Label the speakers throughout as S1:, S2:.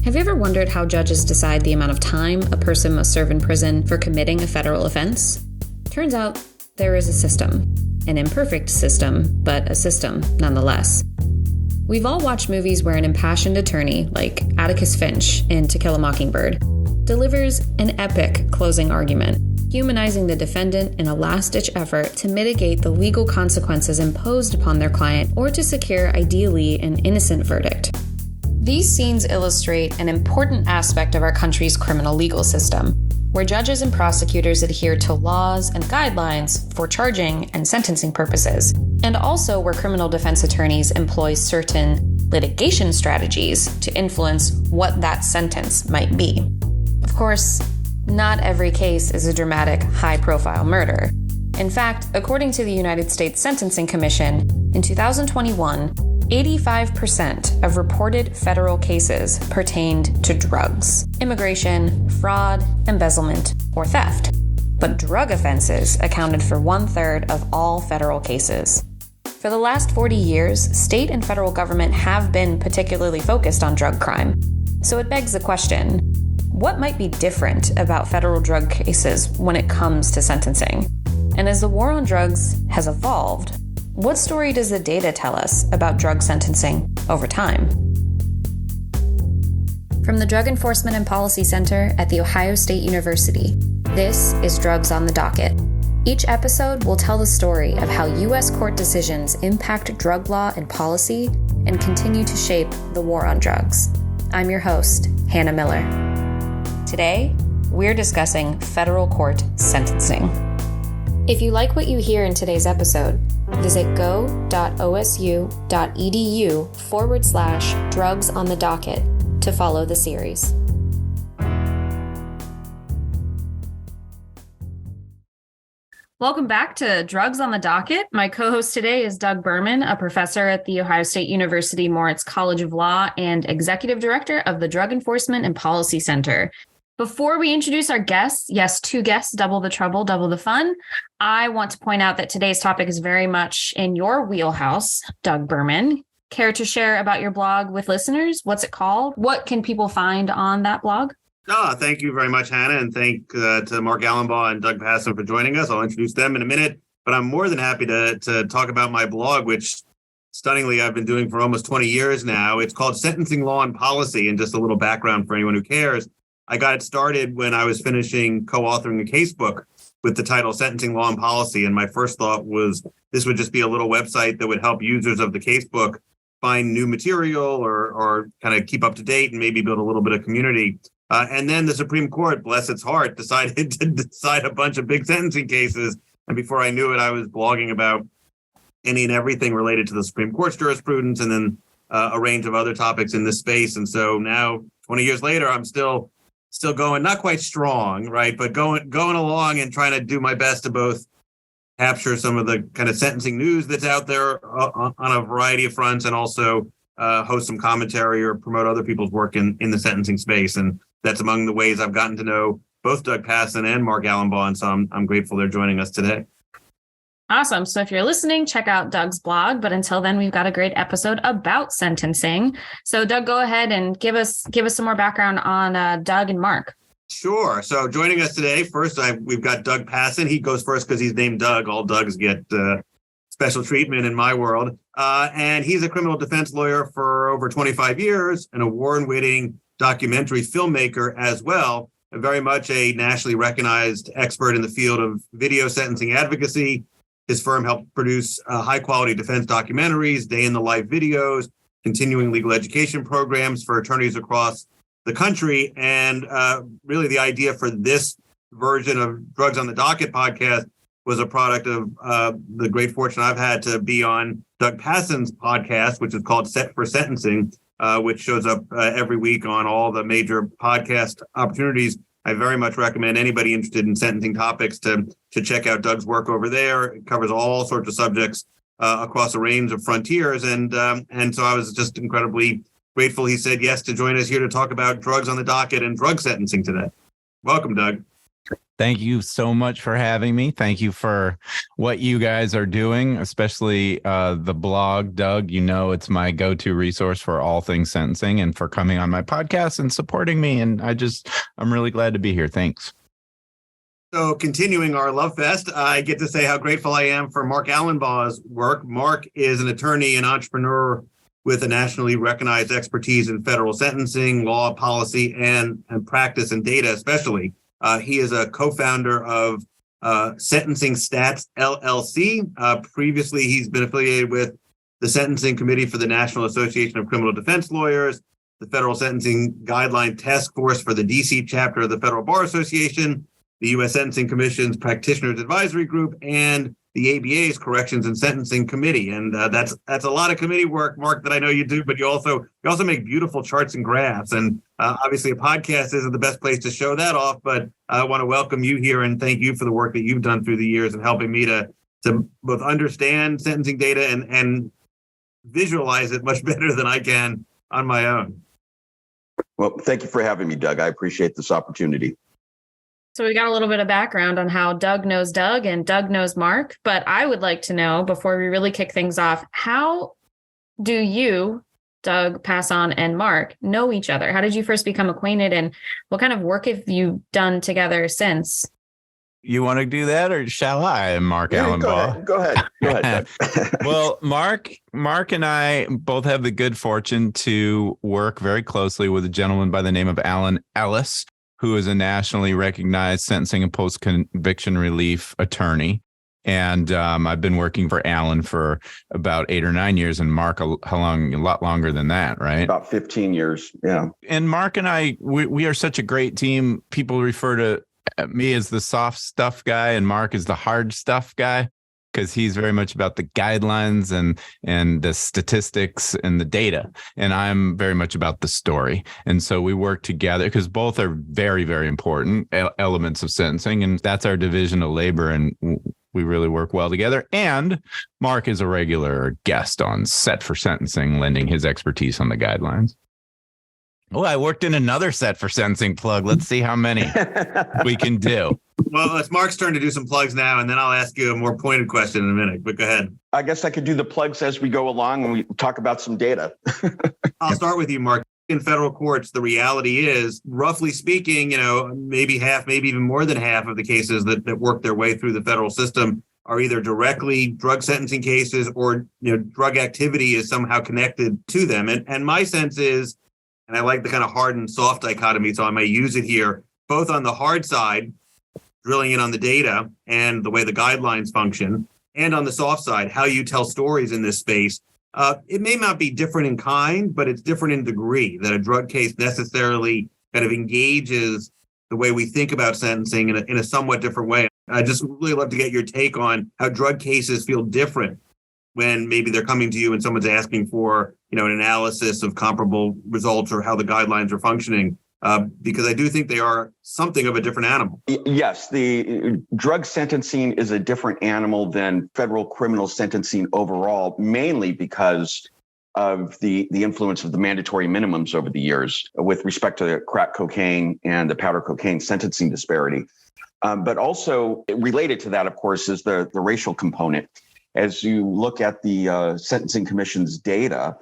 S1: Have you ever wondered how judges decide the amount of time a person must serve in prison for committing a federal offense? Turns out there is a system. An imperfect system, but a system nonetheless. We've all watched movies where an impassioned attorney, like Atticus Finch in To Kill a Mockingbird, delivers an epic closing argument, humanizing the defendant in a last-ditch effort to mitigate the legal consequences imposed upon their client or to secure, ideally, an innocent verdict. These scenes illustrate an important aspect of our country's criminal legal system, where judges and prosecutors adhere to laws and guidelines for charging and sentencing purposes, and also where criminal defense attorneys employ certain litigation strategies to influence what that sentence might be. Of course, not every case is a dramatic, high-profile murder. In fact, according to the United States Sentencing Commission, in 2021, 85% of reported federal cases pertained to drugs, immigration, fraud, embezzlement, or theft. But drug offenses accounted for 1/3 of all federal cases. For the last 40 years, state and federal government have been particularly focused on drug crime. So it begs the question, what might be different about federal drug cases when it comes to sentencing? And as the war on drugs has evolved, what story does the data tell us about drug sentencing over time? From the Drug Enforcement and Policy Center at The Ohio State University, this is Drugs on the Docket. Each episode will tell the story of how U.S. court decisions impact drug law and policy and continue to shape the war on drugs. I'm your host, Hannah Miller. Today, we're discussing federal court sentencing. If you like what you hear in today's episode, visit go.osu.edu/drugs on the docket to follow the series. Welcome back to Drugs on the Docket. My co-host today is Doug Berman, a professor at The Ohio State University Moritz College of Law and executive director of the Drug Enforcement and Policy Center. Before we introduce our guests, yes, 2 guests, double the trouble, double the fun, I want to point out that today's topic is very much in your wheelhouse, Doug Berman. Care to share about your blog with listeners? What's it called? What can people find on that blog?
S2: Thank you very much, Hannah, and thank to Mark Allenbaugh and Doug Passon for joining us. I'll introduce them in a minute, but I'm more than happy to talk about my blog, which stunningly I've been doing for almost 20 years now. It's called Sentencing Law and Policy, and just a little background for anyone who cares. I got it started when I was finishing co-authoring a casebook with the title Sentencing Law and Policy. And my first thought was this would just be a little website that would help users of the casebook find new material or kind of keep up to date and maybe build a little bit of community. And then the Supreme Court, bless its heart, decided to decide a bunch of big sentencing cases. And before I knew it, I was blogging about any and everything related to the Supreme Court's jurisprudence and then a range of other topics in this space. And so now, 20 years later, I'm still going, not quite strong, right? But going along and trying to do my best to both capture some of the kind of sentencing news that's out there on a variety of fronts and also host some commentary or promote other people's work in the sentencing space. And that's among the ways I've gotten to know both Doug Passon and Mark Allenbaugh. And so I'm grateful they're joining us today.
S1: Awesome. So if you're listening, check out Doug's blog. But until then, we've got a great episode about sentencing. So Doug, go ahead and give us some more background on Doug and Mark.
S2: Sure. So joining us today, first, we've got Doug Passon. He goes first because he's named Doug. All Dougs get special treatment in my world. And he's a criminal defense lawyer for over 25 years, an award-winning documentary filmmaker as well, very much a nationally recognized expert in the field of video sentencing advocacy. His firm helped produce high-quality defense documentaries, day-in-the-life videos, continuing legal education programs for attorneys across the country. And really the idea for this version of Drugs on the Docket podcast was a product of the great fortune I've had to be on Doug Passon's podcast, which is called Set for Sentencing, which shows up every week on all the major podcast opportunities. I very much recommend anybody interested in sentencing topics to check out Doug's work over there. It covers all sorts of subjects across a range of frontiers. And so I was just incredibly grateful he said yes to join us here to talk about drugs on the docket and drug sentencing today. Welcome, Doug.
S3: Thank you so much for having me. Thank you for what you guys are doing, especially the blog, Doug. You know, it's my go-to resource for all things sentencing, and for coming on my podcast and supporting me. And I'm really glad to be here. Thanks.
S2: So continuing our love fest, I get to say how grateful I am for Mark Allenbaugh's work. Mark is an attorney and entrepreneur with a nationally recognized expertise in federal sentencing, law, policy, and practice and data especially. He is a co-founder of Sentencing Stats LLC. Previously, he's been affiliated with the Sentencing Committee for the National Association of Criminal Defense Lawyers, the Federal Sentencing Guideline Task Force for the DC chapter of the Federal Bar Association, the U.S. Sentencing Commission's Practitioners Advisory Group, and the ABA's Corrections and Sentencing Committee. And that's a lot of committee work, Mark, that I know you do, but you also make beautiful charts and graphs. And obviously a podcast isn't the best place to show that off, but I want to welcome you here and thank you for the work that you've done through the years and helping me to both understand sentencing data and visualize it much better than I can on my own.
S4: Well, thank you for having me, Doug. I appreciate this opportunity.
S1: So we got a little bit of background on how Doug knows Doug and Doug knows Mark, but I would like to know, before we really kick things off, how do you, Doug, Passon, and Mark know each other? How did you first become acquainted, and what kind of work have you done together since?
S3: You want to do that, or shall I, Mark Allenbaugh?
S4: Go ahead, Doug.
S3: Well, Mark and I both have the good fortune to work very closely with a gentleman by the name of Alan Ellis, who is a nationally recognized sentencing and post-conviction relief attorney. And I've been working for Alan for about 8 or 9 years, and Mark, a lot longer than that, right?
S4: About 15 years, yeah.
S3: And Mark and I, we are such a great team. People refer to me as the soft stuff guy, and Mark is the hard stuff guy, because he's very much about the guidelines and the statistics and the data. And I'm very much about the story. And so we work together because both are very, very important elements of sentencing. And that's our division of labor. And we really work well together. And Mark is a regular guest on Set for Sentencing, lending his expertise on the guidelines. Oh, I worked in another Set for Sentencing plug. Let's see how many we can do.
S2: Well, it's Mark's turn to do some plugs now, and then I'll ask you a more pointed question in a minute, but go ahead.
S4: I guess I could do the plugs as we go along and we talk about some data.
S2: I'll start with you, Mark. In federal courts, the reality is, roughly speaking, maybe half, maybe even more than half of the cases that work their way through the federal system are either directly drug sentencing cases or, drug activity is somehow connected to them. And my sense is, and I like the kind of hard and soft dichotomy, so I may use it here, both on the hard side, drilling in on the data and the way the guidelines function, and on the soft side, how you tell stories in this space. It may not be different in kind, but it's different in degree, that a drug case necessarily kind of engages the way we think about sentencing in a somewhat different way. I just really love to get your take on how drug cases feel different when maybe they're coming to you and someone's asking for, an analysis of comparable results or how the guidelines are functioning. Because I do think they are something of a different animal.
S4: Yes, the drug sentencing is a different animal than federal criminal sentencing overall, mainly because of the influence of the mandatory minimums over the years with respect to the crack cocaine and the powder cocaine sentencing disparity. But also related to that, of course, is the racial component. As you look at the Sentencing Commission's data,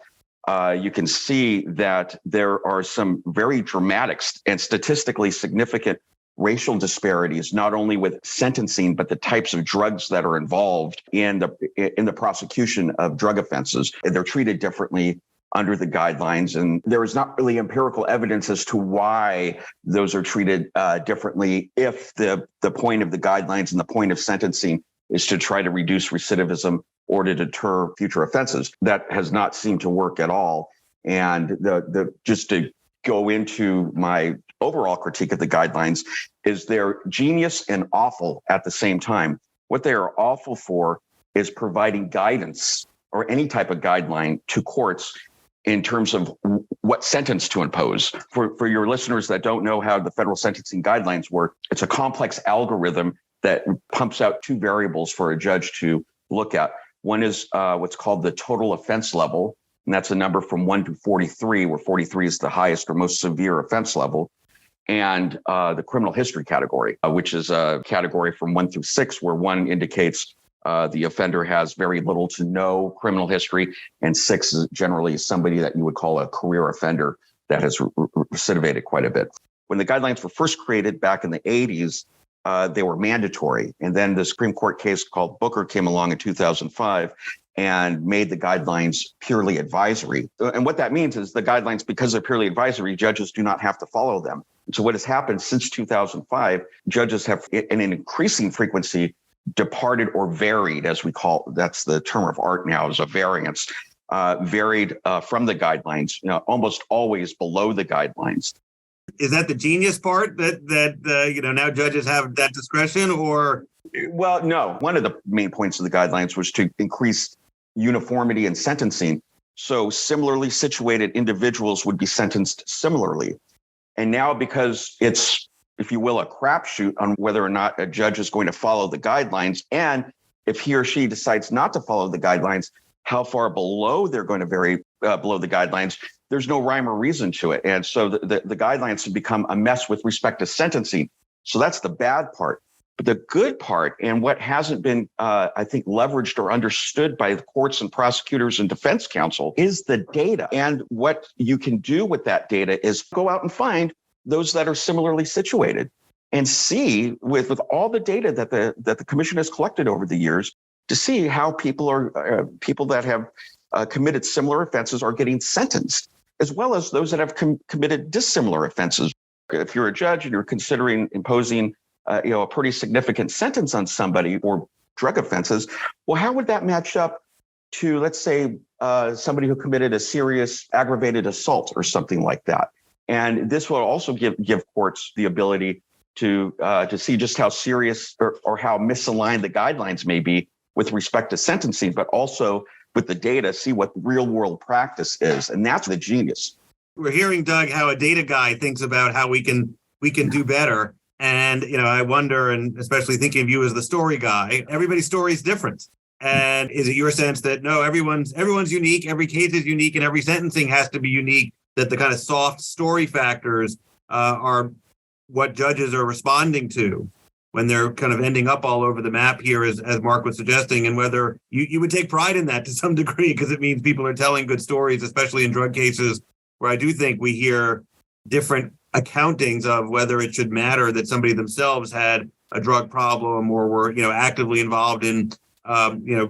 S4: you can see that there are some very dramatic and statistically significant racial disparities, not only with sentencing, but the types of drugs that are involved in the prosecution of drug offenses. They're treated differently under the guidelines, and there is not really empirical evidence as to why those are treated differently if the point of the guidelines and the point of sentencing is to try to reduce recidivism or to deter future offenses. That has not seemed to work at all. And just to go into my overall critique of the guidelines, is they're genius and awful at the same time. What they are awful for is providing guidance or any type of guideline to courts in terms of what sentence to impose. For your listeners that don't know how the federal sentencing guidelines work, it's a complex algorithm that pumps out two variables for a judge to look at. One is what's called the total offense level, and that's a number from 1 to 43, where 43 is the highest or most severe offense level. and the criminal history category, which is a category from 1 through 6, where 1 indicates the offender has very little to no criminal history, and 6 is generally somebody that you would call a career offender that has recidivated quite a bit. When the guidelines were first created back in the 80s, they were mandatory. And then the Supreme Court case called Booker came along in 2005 and made the guidelines purely advisory. And what that means is the guidelines, because they're purely advisory, judges do not have to follow them. So what has happened since 2005, judges have, in an increasing frequency, departed or varied, as we call, that's the term of art now, is a variance, varied from the guidelines, almost always below the guidelines.
S2: Is that the genius part that now judges have that discretion, or?
S4: Well, no. One of the main points of the guidelines was to increase uniformity in sentencing. So similarly situated individuals would be sentenced similarly. And now, because it's, if you will, a crapshoot on whether or not a judge is going to follow the guidelines, and if he or she decides not to follow the guidelines, how far below they're going to vary below the guidelines, there's no rhyme or reason to it. And so the guidelines have become a mess with respect to sentencing. So that's the bad part. But the good part, and what hasn't been, I think, leveraged or understood by the courts and prosecutors and defense counsel, is the data. And what you can do with that data is go out and find those that are similarly situated and see with all the data that the commission has collected over the years to see how people that have committed similar offenses are getting sentenced, as well as those that have committed dissimilar offenses. If you're a judge and you're considering imposing a pretty significant sentence on somebody for drug offenses, well, how would that match up to, let's say, somebody who committed a serious aggravated assault or something like that? And this will also give courts the ability to see just how serious or how misaligned the guidelines may be with respect to sentencing, but also with the data, see what real world practice is. And that's the genius.
S2: We're hearing, Doug, how a data guy thinks about how we can do better. And, I wonder, and especially thinking of you as the story guy, everybody's story is different. And is it your sense that, no, everyone's unique, every case is unique, and every sentencing has to be unique, that the kind of soft story factors are what judges are responding to when they're kind of ending up all over the map here, as Mark was suggesting, and whether you would take pride in that to some degree, because it means people are telling good stories, especially in drug cases, where I do think we hear different accountings of whether it should matter that somebody themselves had a drug problem or were, actively involved in,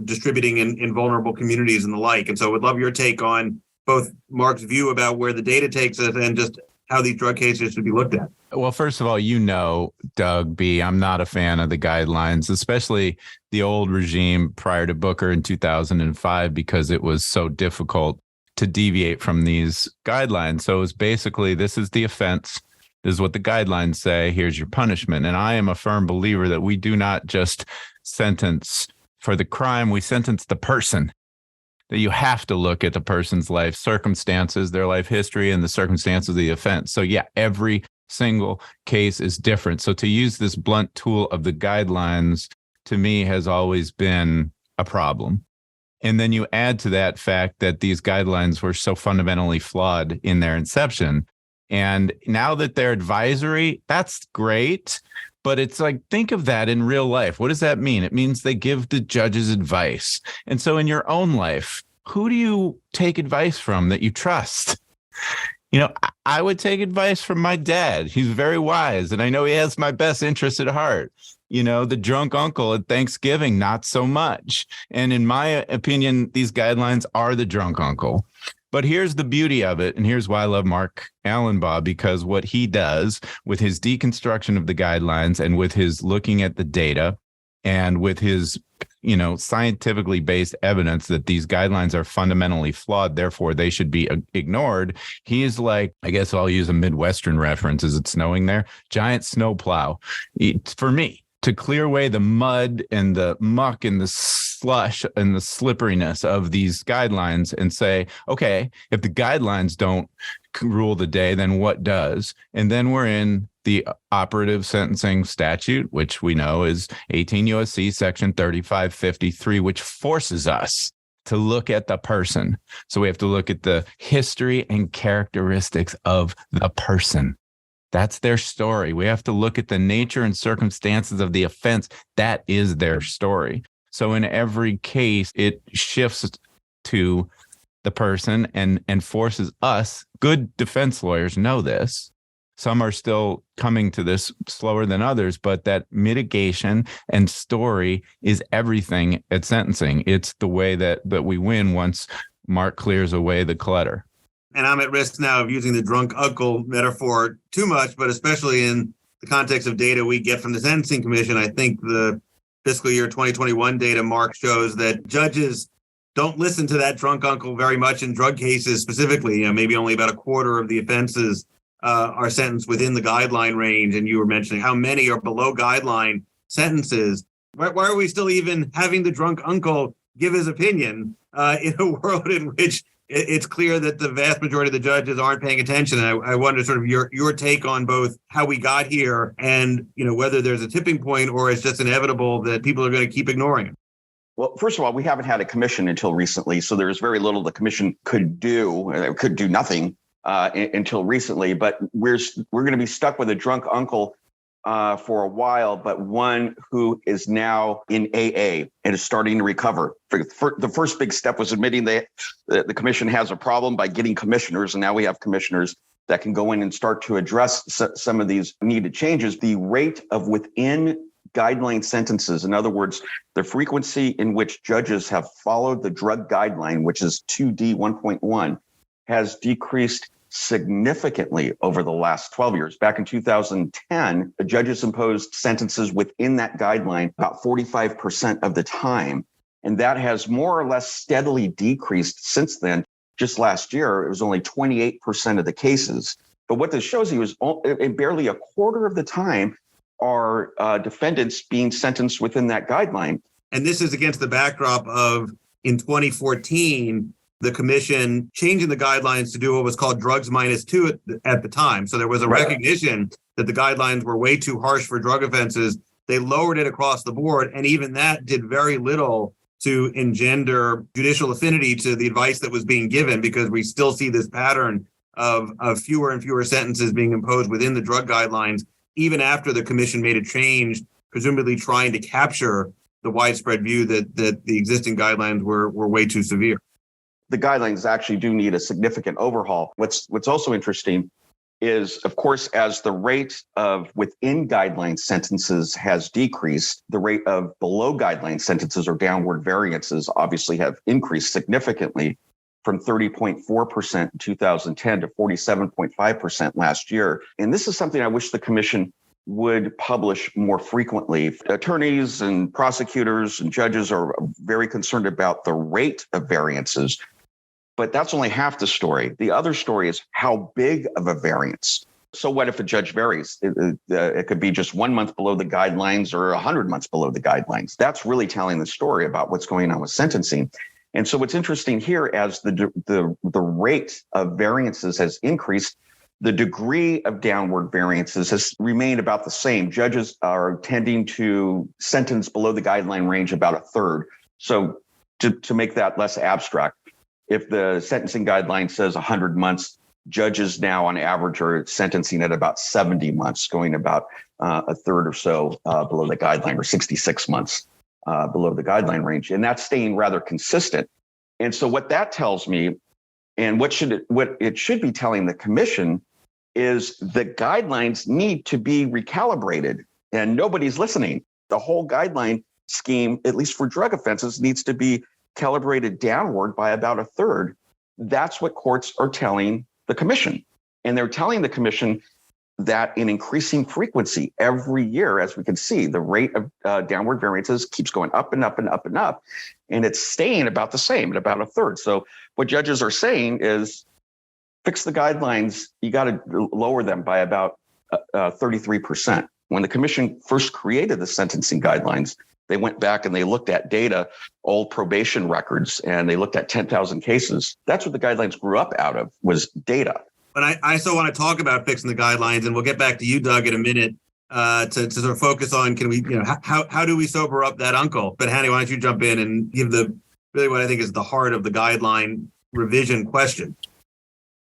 S2: distributing in vulnerable communities and the like. And so I would love your take on both Mark's view about where the data takes us and just how these drug cases should be looked at.
S3: Well, first of all, Doug B., I'm not a fan of the guidelines, especially the old regime prior to Booker in 2005, because it was so difficult to deviate from these guidelines. So it's basically, this is the offense. This is what the guidelines say. Here's your punishment. And I am a firm believer that we do not just sentence for the crime. We sentence the person. That you have to look at the person's life circumstances, their life history, and the circumstances of the offense. So yeah, every single case is different. So to use this blunt tool of the guidelines, to me, has always been a problem. And then you add to that fact that these guidelines were so fundamentally flawed in their inception. And now that they're advisory, that's great. But it's like, think of that in real life. What does that mean? It means they give the judges advice. And so in your own life, who do you take advice from that you trust? I would take advice from my dad. He's very wise, and I know he has my best interest at heart. The drunk uncle at Thanksgiving, not so much. And in my opinion, these guidelines are the drunk uncle. But here's the beauty of it, and here's why I love Mark Allenbaugh, because what he does with his deconstruction of the guidelines and with his looking at the data and with his scientifically based evidence that these guidelines are fundamentally flawed, therefore they should be ignored. He is like, I guess I'll use a Midwestern reference. Is it snowing there? Giant snowplow. For me, to clear away the mud and the muck and the slush and the slipperiness of these guidelines and say, okay, if the guidelines don't rule the day, then what does? And then we're in the operative sentencing statute, which we know is 18 U.S.C. section 3553, which forces us to look at the person. So we have to look at the history and characteristics of the person. That's their story. We have to look at the nature and circumstances of the offense. That is their story. So in every case, it shifts to the person and forces us, good defense lawyers know this. Some are still coming to this slower than others, but that mitigation and story is everything at sentencing. It's the way that we win once Mark clears away the clutter.
S2: And I'm at risk now of using the drunk uncle metaphor too much, but especially in the context of data we get from the Sentencing Commission. I think the fiscal year 2021 data, Mark, shows that judges don't listen to that drunk uncle very much in drug cases specifically. Maybe only about a quarter of the offenses are sentenced within the guideline range. And you were mentioning how many are below guideline sentences. Why are we still even having the drunk uncle give his opinion in a world in which it's clear that the vast majority of the judges aren't paying attention? And I wonder sort of your take on both how we got here and, whether there's a tipping point or it's just inevitable that people are going to keep ignoring it.
S4: Well, first of all, we haven't had a commission until recently, so there's very little the commission could do. It could do nothing until recently, but we're going to be stuck with a drunk uncle for a while, but one who is now in AA and is starting to recover. The first big step was admitting that the commission has a problem by getting commissioners, and now we have commissioners that can go in and start to address some of these needed changes. The rate of within guideline sentences, in other words, the frequency in which judges have followed the drug guideline, which is 2D 1.1, has decreased significantly over the last 12 years. Back in 2010, the judges imposed sentences within that guideline about 45% of the time. And that has more or less steadily decreased since then. Just last year, it was only 28% of the cases. But what this shows you is barely a quarter of the time are defendants being sentenced within that guideline.
S2: And this is against the backdrop of, in 2014, the commission changing the guidelines to do what was called drugs -2 at the time. So there was a recognition that the guidelines were way too harsh for drug offenses. They lowered it across the board, and even that did very little to engender judicial affinity to the advice that was being given, because we still see this pattern of fewer and fewer sentences being imposed within the drug guidelines, even after the commission made a change, presumably trying to capture the widespread view that the existing guidelines were way too severe.
S4: The guidelines actually do need a significant overhaul. What's also interesting is, of course, as the rate of within guideline sentences has decreased, the rate of below guideline sentences or downward variances obviously have increased significantly from 30.4% in 2010 to 47.5% last year. And this is something I wish the commission would publish more frequently. Attorneys and prosecutors and judges are very concerned about the rate of variances, but that's only half the story. The other story is how big of a variance. So what if a judge varies? It could be just 1 month below the guidelines or 100 months below the guidelines. That's really telling the story about what's going on with sentencing. And so what's interesting here, as the rate of variances has increased, the degree of downward variances has remained about the same. Judges are tending to sentence below the guideline range about a third. So to make that less abstract, if the sentencing guideline says 100 months, judges now on average are sentencing at about 70 months, going about a third or so below the guideline, or 66 months below the guideline range. And that's staying rather consistent. And so what that tells me, and what it should be telling the commission, is the guidelines need to be recalibrated, and nobody's listening. The whole guideline scheme, at least for drug offenses, needs to be calibrated downward by about a third. That's what courts are telling the commission. And they're telling the commission that in increasing frequency every year, as we can see, the rate of downward variances keeps going up and up and up and up, and it's staying about the same at about a third. So what judges are saying is, fix the guidelines, you got to lower them by about 33%. When the commission first created the sentencing guidelines, they went back and they looked at data, old probation records, and they looked at 10,000 cases. That's what the guidelines grew up out of, was data.
S2: But I still want to talk about fixing the guidelines, and we'll get back to you, Doug, in a minute to sort of focus on, can we, how do we sober up that uncle? But Hanny, why don't you jump in and give really what I think is the heart of the guideline revision question?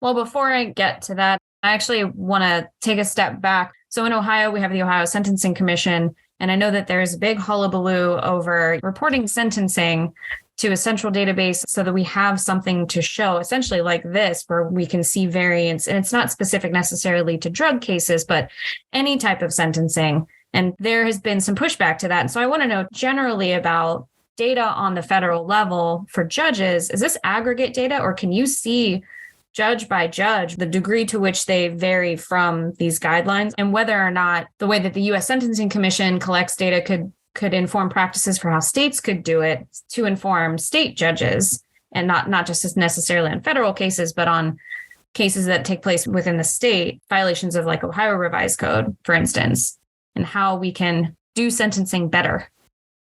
S5: Well, before I get to that, I actually want to take a step back. So in Ohio, we have the Ohio Sentencing Commission, and I know that there's a big hullabaloo over reporting sentencing to a central database so that we have something to show, essentially like this, where we can see variance. And it's not specific necessarily to drug cases, but any type of sentencing. And there has been some pushback to that. And so I want to know generally about data on the federal level for judges. Is this aggregate data, or can you see judge by judge the degree to which they vary from these guidelines, and whether or not the way that the U.S. Sentencing Commission collects data could inform practices for how states could do it to inform state judges, and not just necessarily on federal cases, but on cases that take place within the state, violations of like Ohio Revised Code, for instance, and how we can do sentencing better.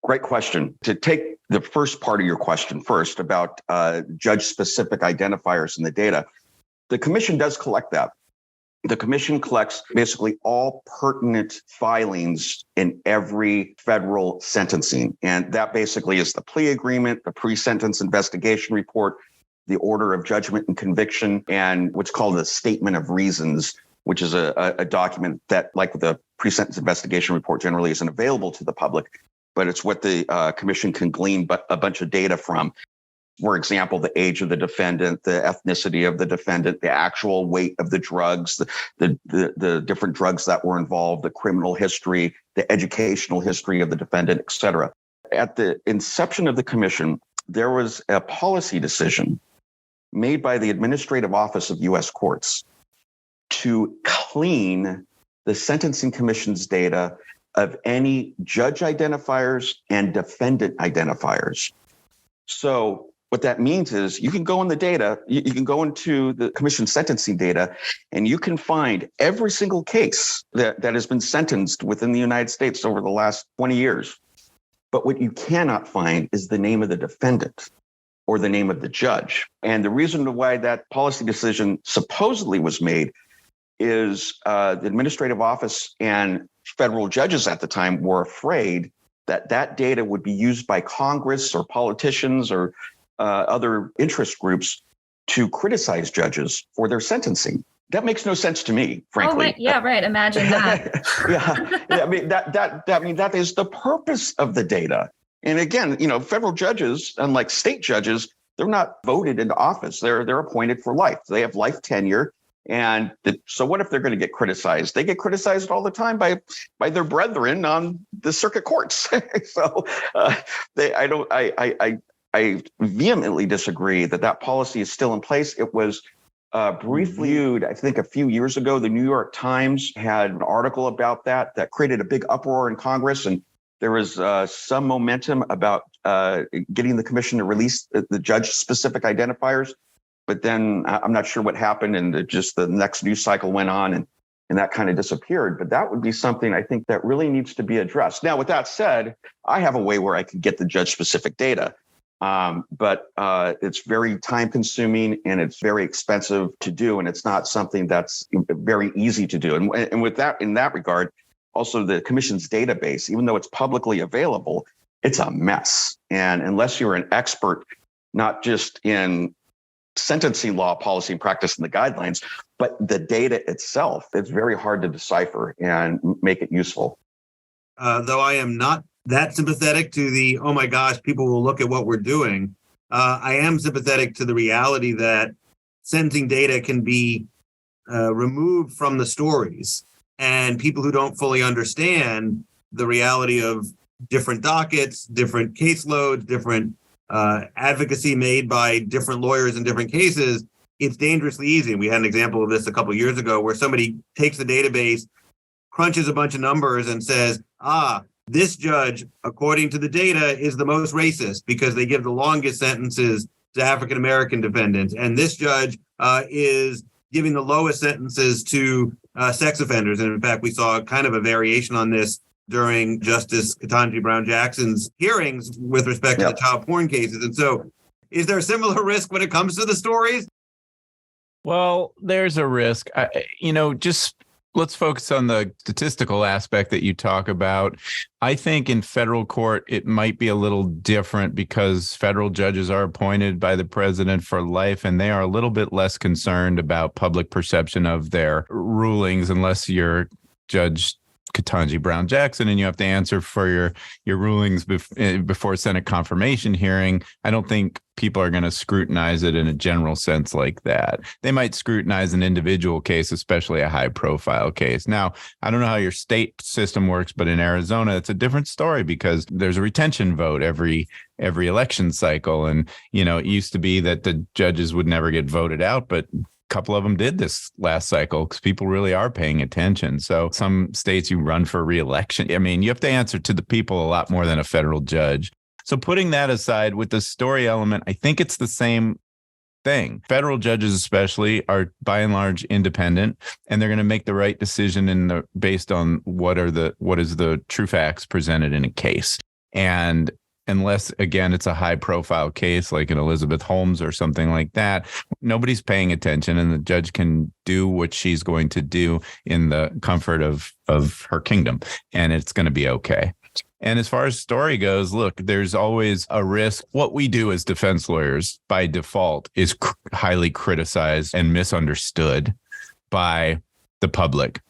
S4: Great question. To take the first part of your question first about judge-specific identifiers in the data, the commission does collect that. The commission collects basically all pertinent filings in every federal sentencing. And that basically is the plea agreement, the pre-sentence investigation report, the order of judgment and conviction, and what's called a statement of reasons, which is a document that, like the pre-sentence investigation report, generally isn't available to the public, but it's what the commission can glean a bunch of data from. For example, the age of the defendant, the ethnicity of the defendant, the actual weight of the drugs, the different drugs that were involved, the criminal history, the educational history of the defendant, et cetera. At the inception of the commission, there was a policy decision made by the Administrative Office of U.S. Courts to clean the Sentencing Commission's data of any judge identifiers and defendant identifiers. So what that means is you can go in the data, you can go into the commission sentencing data, and you can find every single case that has been sentenced within the United States over the last 20 years. But what you cannot find is the name of the defendant or the name of the judge. And the reason why that policy decision supposedly was made is the administrative office and federal judges at the time were afraid that that data would be used by Congress or politicians or other interest groups to criticize judges for their sentencing. That makes no sense to me, frankly.
S5: Oh, right. Yeah, right. Imagine that.
S4: yeah. I mean, that is the purpose of the data. And again, federal judges, unlike state judges, they're not voted into office. They're appointed for life. They have life tenure. And so what if they're going to get criticized? They get criticized all the time by their brethren on the circuit courts. So I vehemently disagree that policy is still in place. It was briefly viewed, I think a few years ago. The New York Times had an article about that created a big uproar in Congress. And there was some momentum about getting the commission to release the judge-specific identifiers. But then I'm not sure what happened, and just the next news cycle went on, and that kind of disappeared. But that would be something I think that really needs to be addressed. Now, with that said, I have a way where I can get the judge-specific data, but it's very time-consuming and it's very expensive to do, and it's not something that's very easy to do. And with that, in that regard, also the commission's database, even though it's publicly available, it's a mess. And unless you're an expert, not just in sentencing law, policy, and practice, and the guidelines, but the data itself, it's very hard to decipher and make it useful.
S2: Though I am not that sympathetic to the, oh my gosh, people will look at what we're doing, I am sympathetic to the reality that sentencing data can be removed from the stories, and people who don't fully understand the reality of different dockets, different caseloads, different advocacy made by different lawyers in different cases, it's dangerously easy. And we had an example of this a couple of years ago where somebody takes the database, crunches a bunch of numbers and says, this judge, according to the data, is the most racist because they give the longest sentences to African-American defendants. And this judge is giving the lowest sentences to sex offenders. And in fact, we saw kind of a variation on this during Justice Ketanji Brown Jackson's hearings with respect to the child porn cases. And so is there a similar risk when it comes to the stories?
S3: Well, there's a risk. Just let's focus on the statistical aspect that you talk about. I think in federal court, it might be a little different because federal judges are appointed by the president for life, and they are a little bit less concerned about public perception of their rulings, unless you're Judge Ketanji Brown Jackson and you have to answer for your rulings before Senate confirmation hearing. I don't think people are going to scrutinize it in a general sense like that. They might scrutinize an individual case, especially a high profile case. Now, I don't know how your state system works, but in Arizona, it's a different story because there's a retention vote every election cycle. And, it used to be that the judges would never get voted out, but couple of them did this last cycle because people really are paying attention. So some states you run for re-election. I mean, you have to answer to the people a lot more than a federal judge. So putting that aside, with the story element, I think it's the same thing. Federal judges especially are by and large independent, and they're going to make the right decision based on what is the true facts presented in a case. And unless, again, it's a high-profile case like an Elizabeth Holmes or something like that, nobody's paying attention, and the judge can do what she's going to do in the comfort of her kingdom, and it's going to be okay. And as far as story goes, look, there's always a risk. What we do as defense lawyers by default is highly criticized and misunderstood by the public.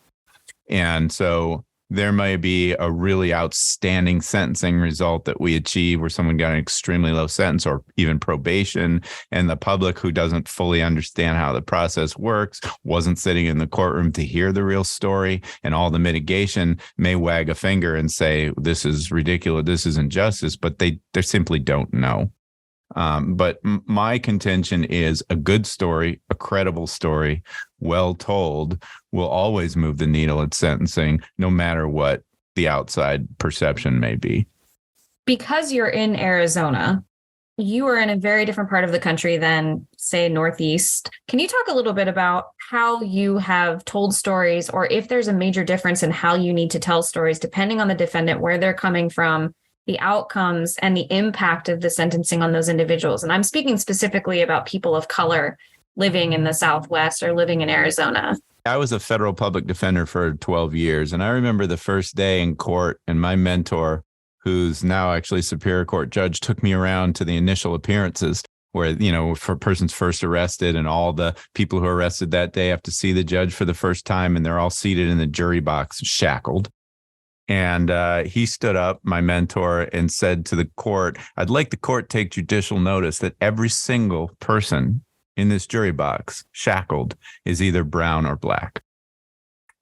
S3: And so there may be a really outstanding sentencing result that we achieve where someone got an extremely low sentence or even probation, and the public who doesn't fully understand how the process works, wasn't sitting in the courtroom to hear the real story and all the mitigation, may wag a finger and say, this is ridiculous, this is injustice, but they simply don't know. But my contention is a good story, a credible story, well told, will always move the needle at sentencing, no matter what the outside perception may be.
S5: Because you're in Arizona, you are in a very different part of the country than, say, Northeast. Can you talk a little bit about how you have told stories, or if there's a major difference in how you need to tell stories, depending on the defendant, where they're coming from, the outcomes and the impact of the sentencing on those individuals? And I'm speaking specifically about people of color living in the Southwest or living in Arizona.
S3: I was a federal public defender for 12 years. And I remember the first day in court, and my mentor, who's now actually Superior Court judge, took me around to the initial appearances where, for a person's first arrested, and all the people who are arrested that day have to see the judge for the first time, and they're all seated in the jury box, shackled. And he stood up, my mentor, and said to the court, I'd like the court to take judicial notice that every single person in this jury box, shackled, is either brown or black.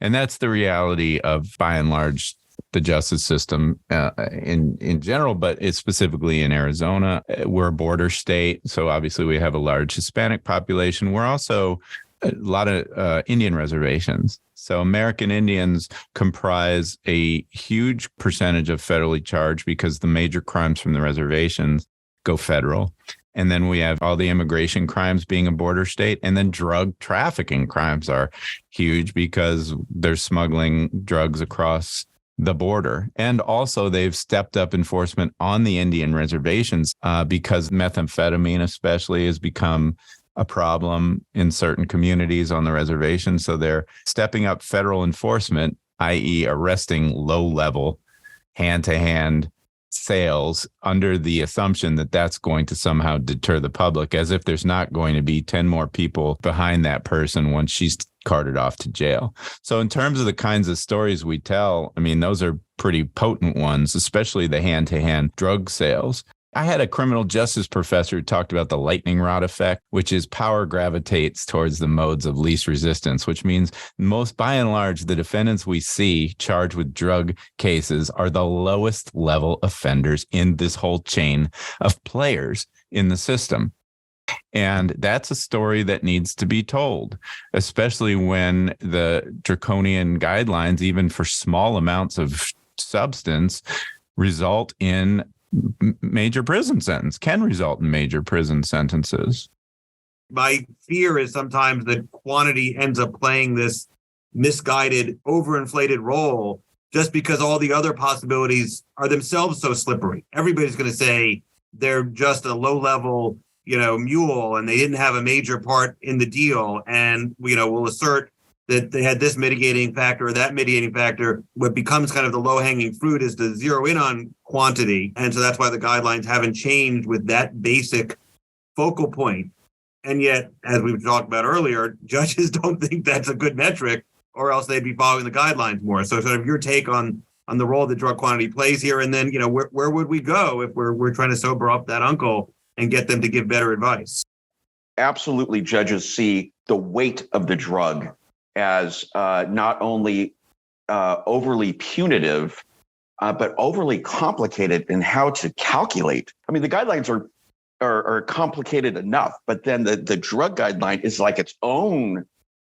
S3: And that's the reality of, by and large, the justice system in general, but it's specifically in Arizona. We're a border state, so obviously we have a large Hispanic population. We're also a lot of Indian reservations. So American Indians comprise a huge percentage of federally charged because the major crimes from the reservations go federal. And then we have all the immigration crimes being a border state. And then drug trafficking crimes are huge because they're smuggling drugs across the border. And also they've stepped up enforcement on the Indian reservations because methamphetamine especially has become a problem in certain communities on the reservation. So they're stepping up federal enforcement, i.e. arresting low-level hand-to-hand sales under the assumption that that's going to somehow deter the public, as if there's not going to be 10 more people behind that person once she's carted off to jail. So in terms of the kinds of stories we tell, I mean, those are pretty potent ones, especially the hand-to-hand drug sales. I had a criminal justice professor who talked about the lightning rod effect, which is power gravitates towards the modes of least resistance, which means most, by and large, the defendants we see charged with drug cases are the lowest level offenders in this whole chain of players in the system. And that's a story that needs to be told, especially when the draconian guidelines, even for small amounts of substance, result in major prison sentence, can result in major prison sentences.
S2: My fear is sometimes that quantity ends up playing this misguided, overinflated role just because all the other possibilities are themselves so slippery. Everybody's going to say they're just a low-level, mule, and they didn't have a major part in the deal. And, we'll assert that they had this mitigating factor or that mitigating factor. What becomes kind of the low-hanging fruit is to zero in on quantity. And so that's why the guidelines haven't changed with that basic focal point. And yet, as we've talked about earlier, judges don't think that's a good metric, or else they'd be following the guidelines more. So sort of your take on the role that drug quantity plays here, and then, where would we go if we're trying to sober up that uncle and get them to give better advice?
S4: Absolutely, judges see the weight of the drug as not only overly punitive, but overly complicated in how to calculate. I mean, the guidelines are complicated enough, but then the drug guideline is like its own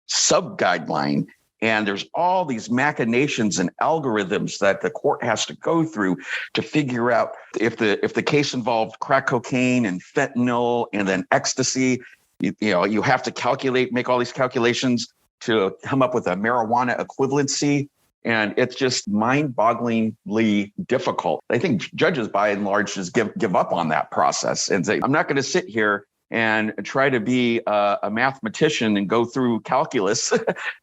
S4: sub-guideline. And there's all these machinations and algorithms that the court has to go through to figure out if the case involved crack cocaine and fentanyl and then ecstasy. You have to make all these calculations to come up with a marijuana equivalency. And it's just mind-bogglingly difficult. I think judges, by and large, just give up on that process and say, I'm not going to sit here and try to be a mathematician and go through calculus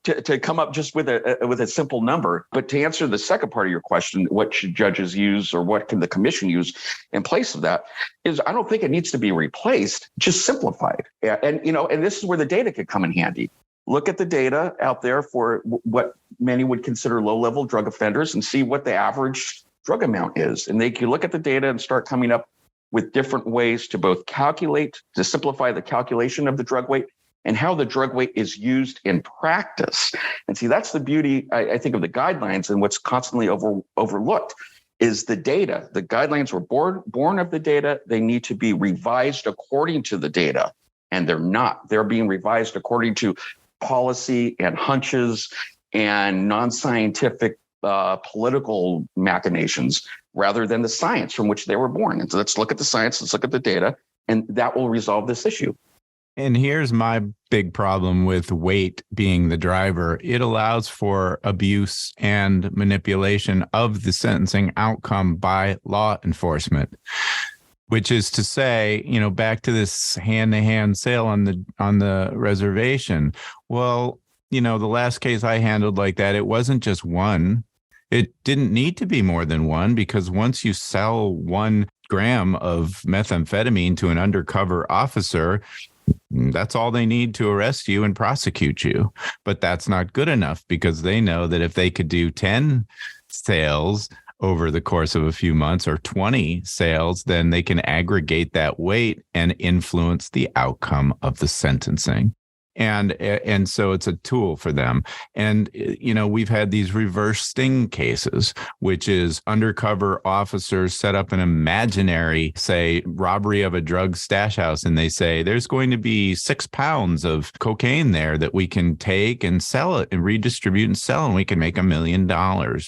S4: to come up just with a simple number. But to answer the second part of your question, what should judges use or what can the commission use in place of that, is I don't think it needs to be replaced, just simplified. And this is where the data could come in handy. Look at the data out there for what many would consider low-level drug offenders and see what the average drug amount is. And they can look at the data and start coming up with different ways to both to simplify the calculation of the drug weight and how the drug weight is used in practice. And see, that's the beauty, I think, of the guidelines, and what's constantly overlooked is the data. The guidelines were born of the data. They need to be revised according to the data, and they're not. They're being revised according to policy and hunches and non-scientific political machinations rather than the science from which they were born. And so let's look at the science, let's look at the data, and that will resolve this issue.
S3: And here's my big problem with weight being the driver. It allows for abuse and manipulation of the sentencing outcome by law enforcement, which is to say, back to this hand-to-hand sale on the reservation. Well, the last case I handled like that, it wasn't just one. It didn't need to be more than one, because once you sell 1 gram of methamphetamine to an undercover officer, that's all they need to arrest you and prosecute you. But that's not good enough, because they know that if they could do 10 sales over the course of a few months or 20 sales, then they can aggregate that weight and influence the outcome of the sentencing. And so it's a tool for them. And, we've had these reverse sting cases, which is undercover officers set up an imaginary, say, robbery of a drug stash house. And they say, there's going to be 6 pounds of cocaine there that we can take and sell it and redistribute and sell, and we can make $1 million.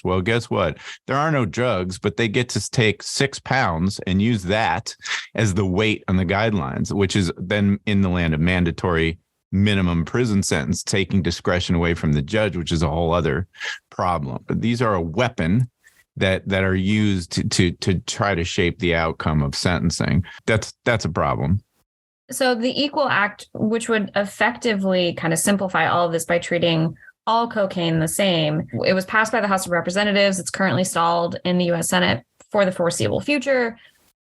S3: Well, guess what? There are no drugs, but they get to take 6 pounds and use that as the weight on the guidelines, which is then in the land of mandatory minimum prison sentence, taking discretion away from the judge, which is a whole other problem. But these are a weapon that are used to try to shape the outcome of sentencing. That's a problem.
S5: So the Equal Act, which would effectively kind of simplify all of this by treating all cocaine the same, it was passed by the House of Representatives. It's currently stalled in the U.S. Senate for the foreseeable future.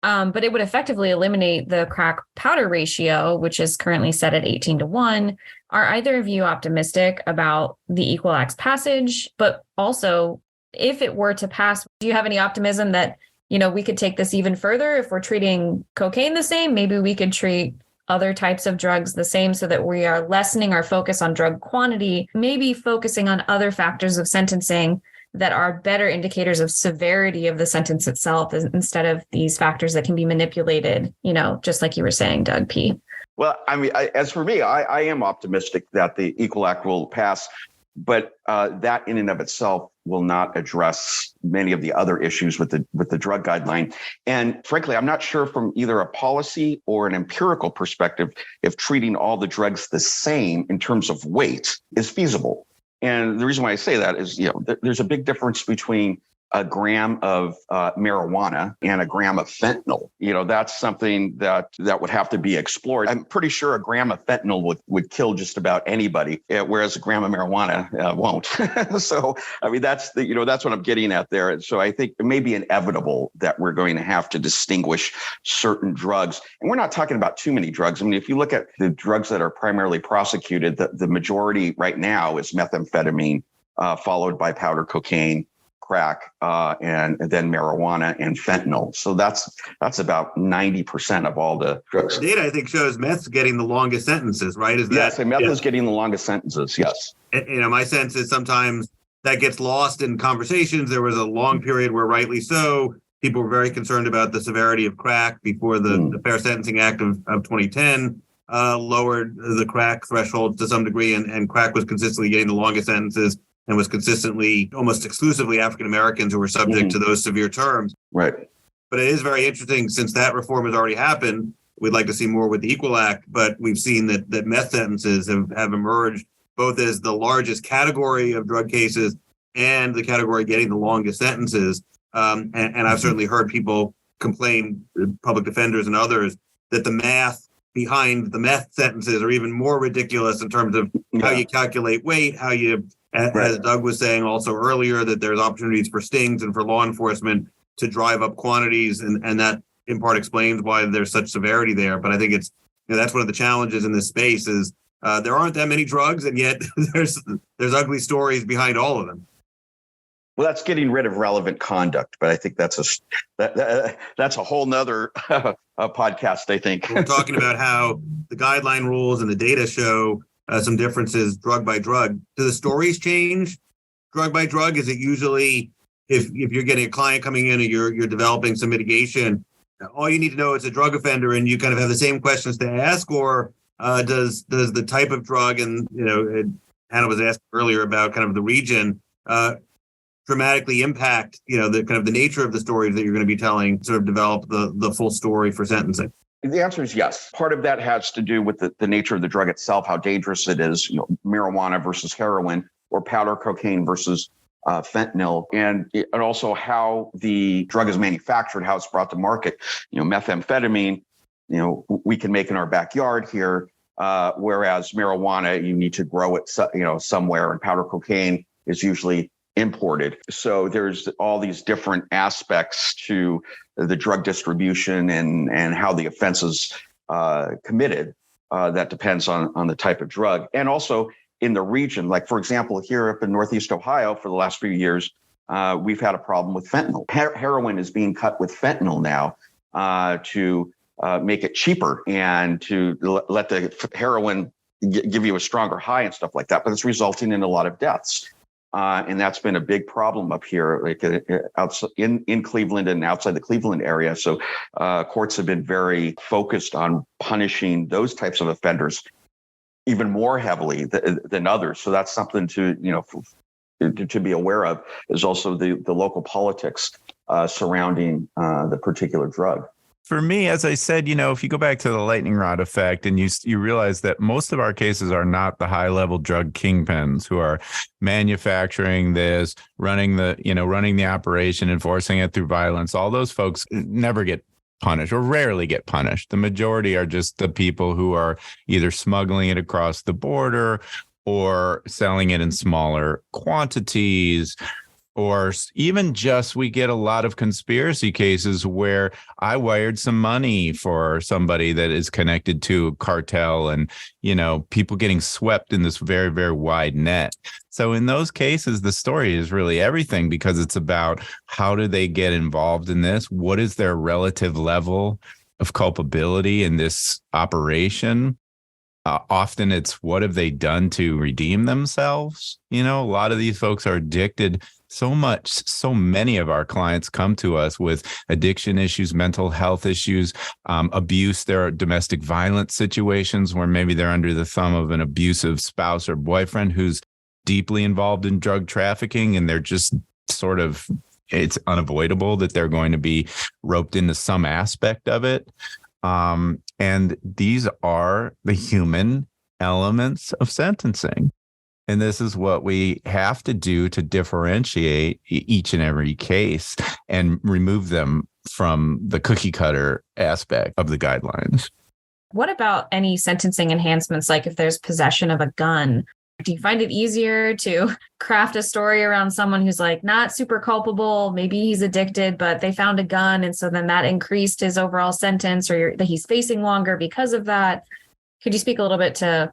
S5: But it would effectively eliminate the crack powder ratio, which is currently set at 18-1. Are either of you optimistic about the Equal Act's passage? But also, if it were to pass, do you have any optimism that, we could take this even further? If we're treating cocaine the same, maybe we could treat other types of drugs the same, so that we are lessening our focus on drug quantity, maybe focusing on other factors of sentencing that are better indicators of severity of the sentence itself, instead of these factors that can be manipulated, just like you were saying, Doug P.
S4: Well, I mean, as for me, I am optimistic that the Equal Act will pass, but that in and of itself will not address many of the other issues with the drug guideline. And frankly, I'm not sure from either a policy or an empirical perspective if treating all the drugs the same in terms of weight is feasible. And the reason why I say that is, there's a big difference between a gram of marijuana and a gram of fentanyl. That's something that would have to be explored. I'm pretty sure a gram of fentanyl would kill just about anybody, whereas a gram of marijuana won't. So, I mean, that's what I'm getting at there. And so I think it may be inevitable that we're going to have to distinguish certain drugs. And we're not talking about too many drugs. I mean, if you look at the drugs that are primarily prosecuted, the majority right now is methamphetamine, followed by powder cocaine, crack, and then marijuana and fentanyl. So that's about 90% of all the drugs.
S2: The data, I think, shows meth's getting the longest sentences, right?
S4: Yes, and meth is getting the longest sentences, yes.
S2: My sense is sometimes that gets lost in conversations. There was a long period where, rightly so, people were very concerned about the severity of crack before the Fair Sentencing Act of 2010 lowered the crack threshold to some degree, and crack was consistently getting the longest sentences, and was consistently almost exclusively African Americans who were subject to those severe terms.
S4: Right.
S2: But it is very interesting, since that reform has already happened. We'd like to see more with the Equal Act, but we've seen that meth sentences have emerged both as the largest category of drug cases and the category getting the longest sentences. And I've certainly heard people complain, public defenders and others, that the math behind the meth sentences are even more ridiculous in terms of how you calculate weight, how you, as Doug was saying also earlier, that there's opportunities for stings and for law enforcement to drive up quantities. And that in part explains why there's such severity there. But I think it's, that's one of the challenges in this space is there aren't that many drugs, and yet there's ugly stories behind all of them.
S4: Well, that's getting rid of relevant conduct, but I think that's a whole nother podcast, I think.
S2: We're talking about how the guideline rules and the data show some differences drug by drug. Do the stories change drug by drug? Is it usually, if you're getting a client coming in and you're developing some mitigation, all you need to know is a drug offender and you kind of have the same questions to ask, or does the type of drug, and Hannah was asked earlier about kind of the region, dramatically impact the kind of the nature of the stories that you're going to be telling, sort of develop the full story for sentencing?
S4: The answer is yes. Part of that has to do with the nature of the drug itself, how dangerous it is, marijuana versus heroin, or powder cocaine versus fentanyl, and also how the drug is manufactured, how it's brought to market. Methamphetamine, we can make in our backyard here, whereas marijuana, you need to grow it, somewhere, and powder cocaine is usually imported. So there's all these different aspects to the drug distribution and how the offense is committed. That depends on the type of drug. And also in the region, like, for example, here up in Northeast Ohio for the last few years, we've had a problem with fentanyl. Heroin is being cut with fentanyl now to make it cheaper and to let the heroin give you a stronger high and stuff like that. But it's resulting in a lot of deaths. And that's been a big problem up here, like in Cleveland and outside the Cleveland area. So courts have been very focused on punishing those types of offenders even more heavily than others. So that's something to be aware of, is also the local politics surrounding the particular drug.
S3: For me, as I said, if you go back to the lightning rod effect and you realize that most of our cases are not the high level drug kingpins who are manufacturing this, running the operation, enforcing it through violence. All those folks never get punished, or rarely get punished. The majority are just the people who are either smuggling it across the border or selling it in smaller quantities. Or even just, we get a lot of conspiracy cases where I wired some money for somebody that is connected to a cartel, and, people getting swept in this very, very wide net. So in those cases, the story is really everything, because it's about how do they get involved in this? What is their relative level of culpability in this operation? Often it's, what have they done to redeem themselves? A lot of these folks are addicted so many of our clients come to us with addiction issues, mental health issues, abuse. There are domestic violence situations where maybe they're under the thumb of an abusive spouse or boyfriend who's deeply involved in drug trafficking, and they're just sort of, it's unavoidable that they're going to be roped into some aspect of it. And these are the human elements of sentencing. And this is what we have to do to differentiate each and every case and remove them from the cookie cutter aspect of the guidelines.
S5: What about any sentencing enhancements, like if there's possession of a gun? Do you find it easier to craft a story around someone who's like not super culpable? Maybe he's addicted, but they found a gun. And so then that increased his overall sentence, or that he's facing longer because of that. Could you speak a little bit to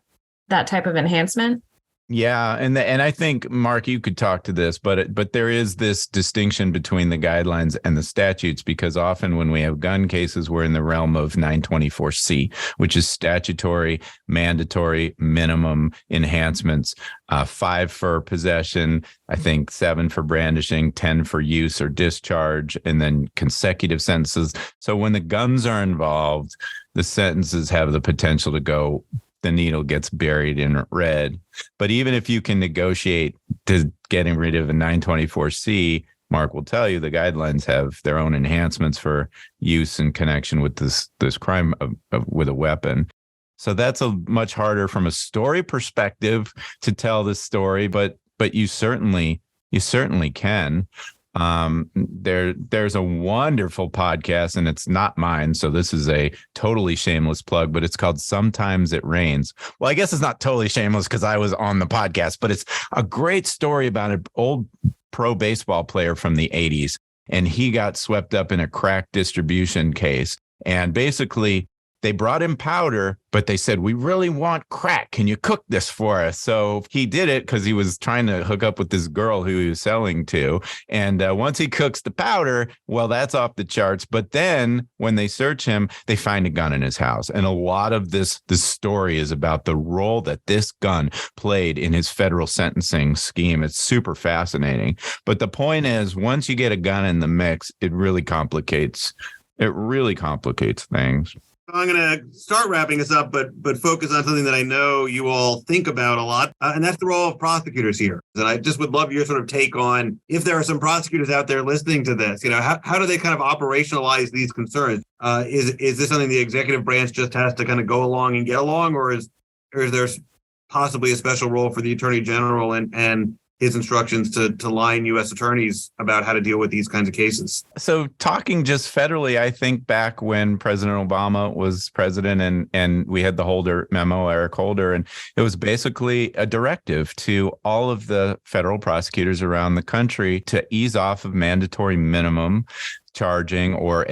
S5: that type of enhancement?
S3: Yeah, and I think, Mark, you could talk to this, but there is this distinction between the guidelines and the statutes, because often when we have gun cases, we're in the realm of 924C, which is statutory, mandatory, minimum enhancements, 5 for possession, I think 7 for brandishing, 10 for use or discharge, and then consecutive sentences. So when the guns are involved, the sentences have the potential to go, the needle gets buried in red. But even if you can negotiate to getting rid of a 924C, Mark will tell you the guidelines have their own enhancements for use in connection with this crime with a weapon. So that's a much harder from a story perspective to tell this story, but you certainly can. There's a wonderful podcast, and it's not mine, so this is a totally shameless plug, but it's called Sometimes It Rains. Well, I guess it's not totally shameless because I was on the podcast, but it's a great story about an old pro baseball player from the 80s, and he got swept up in a crack distribution case. And basically, they brought him powder, but they said, we really want crack. Can you cook this for us? So he did it because he was trying to hook up with this girl who he was selling to. And once he cooks the powder, well, that's off the charts. But then when they search him, they find a gun in his house. And a lot of this story is about the role that this gun played in his federal sentencing scheme. It's super fascinating. But the point is, once you get a gun in the mix, it really complicates things.
S2: I'm going to start wrapping this up, but focus on something that I know you all think about a lot, and that's the role of prosecutors here. And I just would love your sort of take on, if there are some prosecutors out there listening to this, how do they kind of operationalize these concerns? Is this something the executive branch just has to kind of go along and get along, or is there possibly a special role for the Attorney General and his instructions to line U.S. attorneys about how to deal with these kinds of cases?
S3: So talking just federally, I think back when President Obama was president and we had the Holder memo, Eric Holder, and it was basically a directive to all of the federal prosecutors around the country to ease off of mandatory minimum charging or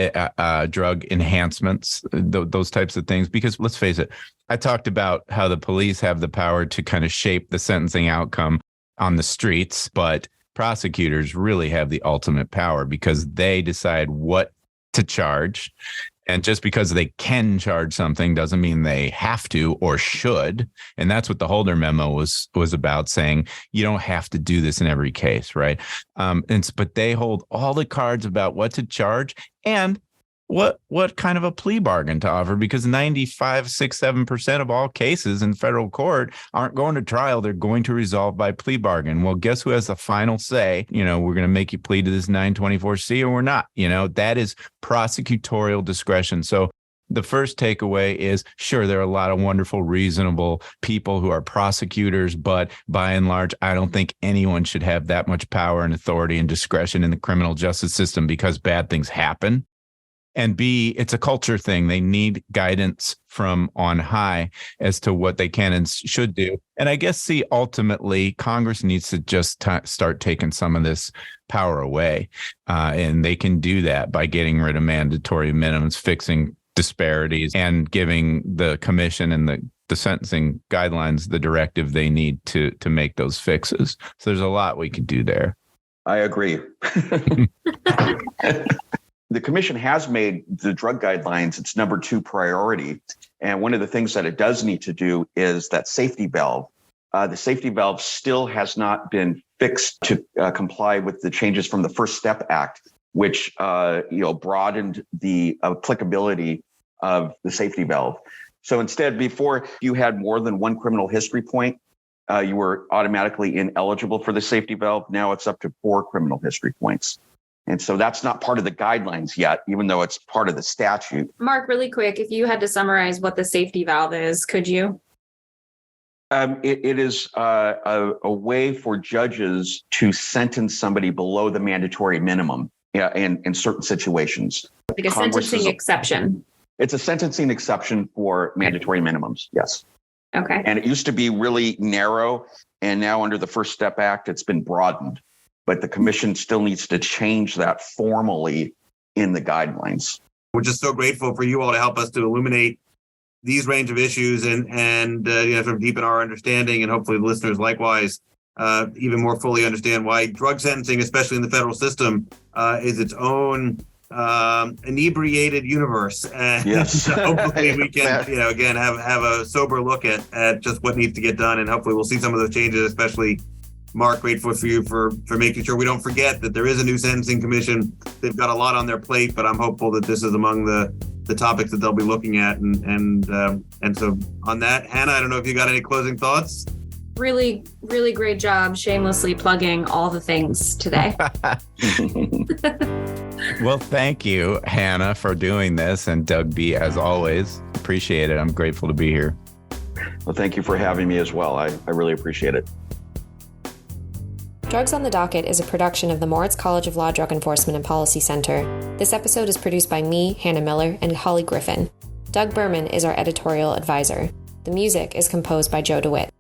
S3: drug enhancements, those types of things. Because let's face it, I talked about how the police have the power to kind of shape the sentencing outcome on the streets, but prosecutors really have the ultimate power because they decide what to charge. And just because they can charge something doesn't mean they have to or should. And that's what the Holder memo was about, saying you don't have to do this in every case, right? But they hold all the cards about what to charge and what kind of a plea bargain to offer, because 95-7% of all cases in federal court aren't going to trial. They're going to resolve by plea bargain. Well, guess who has the final say? We're going to make you plead to this 924C or we're not. That is prosecutorial discretion. So the first takeaway is, sure, there are a lot of wonderful, reasonable people who are prosecutors, but by and large, I don't think anyone should have that much power and authority and discretion in the criminal justice system, because bad things happen. And B, it's a culture thing. They need guidance from on high as to what they can and should do. And I guess, ultimately, Congress needs to just start taking some of this power away. And they can do that by getting rid of mandatory minimums, fixing disparities, and giving the commission and the sentencing guidelines the directive they need to make those fixes. So there's a lot we could do there.
S4: I agree. The commission has made the drug guidelines its number 2 priority. And one of the things that it does need to do is that safety valve. The safety valve still has not been fixed to comply with the changes from the First Step Act, which broadened the applicability of the safety valve. So instead, before you had more than one criminal history point, you were automatically ineligible for the safety valve. Now it's up to 4 criminal history points. And so that's not part of the guidelines yet, even though it's part of the statute.
S5: Mark, really quick, if you had to summarize what the safety valve is, could you?
S4: It is a way for judges to sentence somebody below the mandatory minimum in certain situations.
S5: Like a sentencing exception.
S4: It's a sentencing exception for mandatory minimums, yes.
S5: Okay.
S4: And it used to be really narrow, and now under the First Step Act, it's been broadened. But the commission still needs to change that formally in the guidelines.
S2: We're just so grateful for you all to help us to illuminate these range of issues and sort of deepen our understanding, and hopefully the listeners likewise even more fully understand why drug sentencing, especially in the federal system, is its own inebriated universe. And
S4: yes.
S2: hopefully we can, again, have a sober look at just what needs to get done, and hopefully we'll see some of those changes, especially Mark, grateful for you for making sure we don't forget that there is a new sentencing commission. They've got a lot on their plate, but I'm hopeful that this is among the topics that they'll be looking at. And so on that, Hannah, I don't know if you got any closing thoughts?
S5: Really, really great job shamelessly plugging all the things today.
S3: Well, thank you, Hannah, for doing this, and Doug B, as always. Appreciate it. I'm grateful to be here.
S4: Well, thank you for having me as well. I really appreciate it.
S6: Drugs on the Docket is a production of the Moritz College of Law, Drug Enforcement and Policy Center. This episode is produced by me, Hannah Miller, and Holly Griffin. Doug Berman is our editorial advisor. The music is composed by Joe DeWitt.